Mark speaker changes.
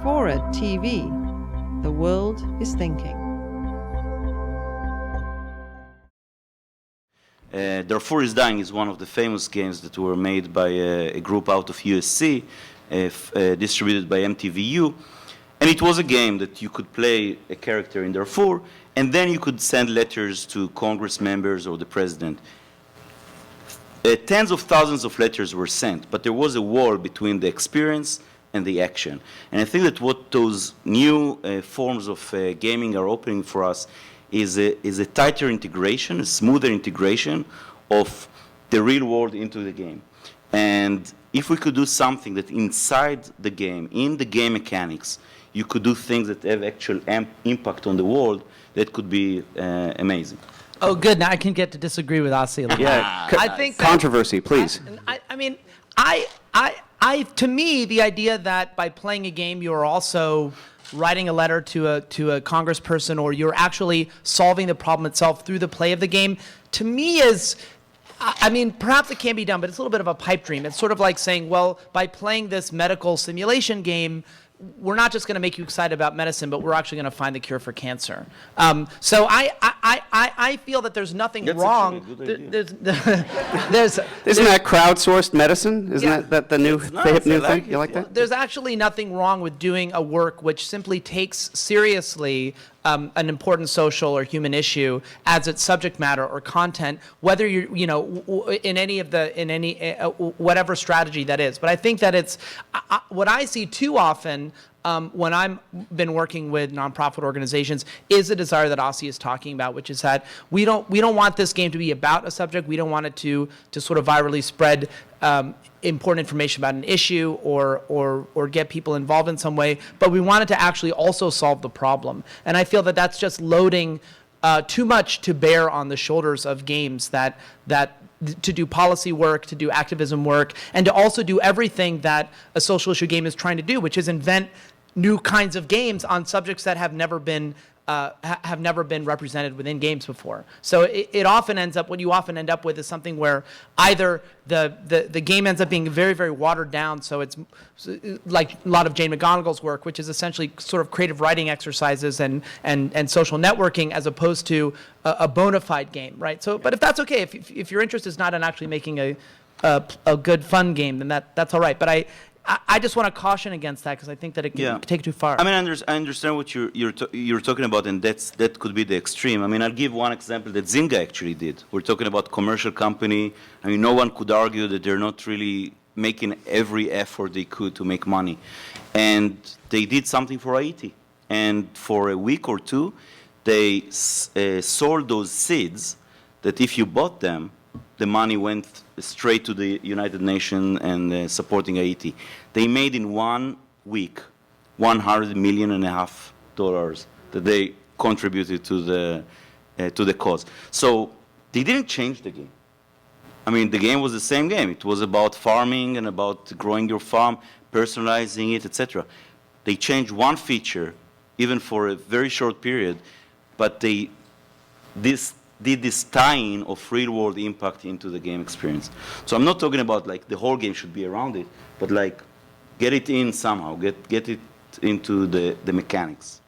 Speaker 1: FORA.tv. The world is thinking.
Speaker 2: Darfur is Dying is one of the famous games that were made by a group out of USC, distributed by MTVU. And it was a game that you could play a character in Darfur, and then you could send letters to Congress members or the president. Tens of thousands of letters were sent, but there was a wall between the experience and the action. And I think that what those new forms of gaming are opening for us is a tighter integration, a smoother integration of the real world into the game. And if we could do something that inside the game, in the game mechanics, you could do things that have actual impact on the world, that could be amazing.
Speaker 3: Oh, good. Now I can get to disagree with Asi a little bit.
Speaker 4: Yeah,
Speaker 3: I think
Speaker 4: controversy, please.
Speaker 3: I mean, to me, the idea that by playing a game, you're also writing a letter to a congressperson, or you're actually solving the problem itself through the play of the game, to me is, I mean, perhaps it can be done, but it's a little bit of a pipe dream. It's sort of like saying, well, by playing this medical simulation game, we're not just going to make you excited about medicine, but we're actually going to find the cure for cancer. So I feel that there's nothing wrong.
Speaker 4: Isn't that crowdsourced medicine? Isn't that the new hip new thing? You like that?
Speaker 3: There's actually nothing wrong with doing a work which simply takes seriously an important social or human issue as its subject matter or content, whether you're, in any whatever strategy that is. But I think that it's what I see too often when I've been working with nonprofit organizations is a desire that Asi is talking about, which is that we don't want this game to be about a subject. We don't want it to sort of virally spread important information about an issue or get people involved in some way, but we want it to actually also solve the problem. And I feel that that's just loading too much to bear on the shoulders of games that to do policy work, to do activism work, and to also do everything that a social issue game is trying to do, which is invent new kinds of games on subjects that have never been represented within games before. So it often ends up, what you often end up with is something where either the game ends up being very, very watered down, so it's like a lot of Jane McGonigal's work, which is essentially sort of creative writing exercises and social networking, as opposed to a bona fide game, right? So, but if that's okay, if your interest is not in actually making a good, fun game, then that's all right. But I just want to caution against that, because I think that it can take it too far.
Speaker 2: I mean, I understand what you're talking about, and that could be the extreme. I mean, I'll give one example that Zynga actually did. We're talking about commercial company. I mean, no one could argue that they're not really making every effort they could to make money. And they did something for Haiti. And for a week or two, they sold those seeds that if you bought them, the money went straight to the United Nations and supporting Haiti. They made in 1 week $100.5 million that they contributed to the cause. So they didn't change the game. I mean, the game was the same game. It was about farming and about growing your farm, personalizing it, etc. They changed one feature, even for a very short period, but they did this tie-in of real-world impact into the game experience. So I'm not talking about like the whole game should be around it, but like get it in somehow, get it into the mechanics.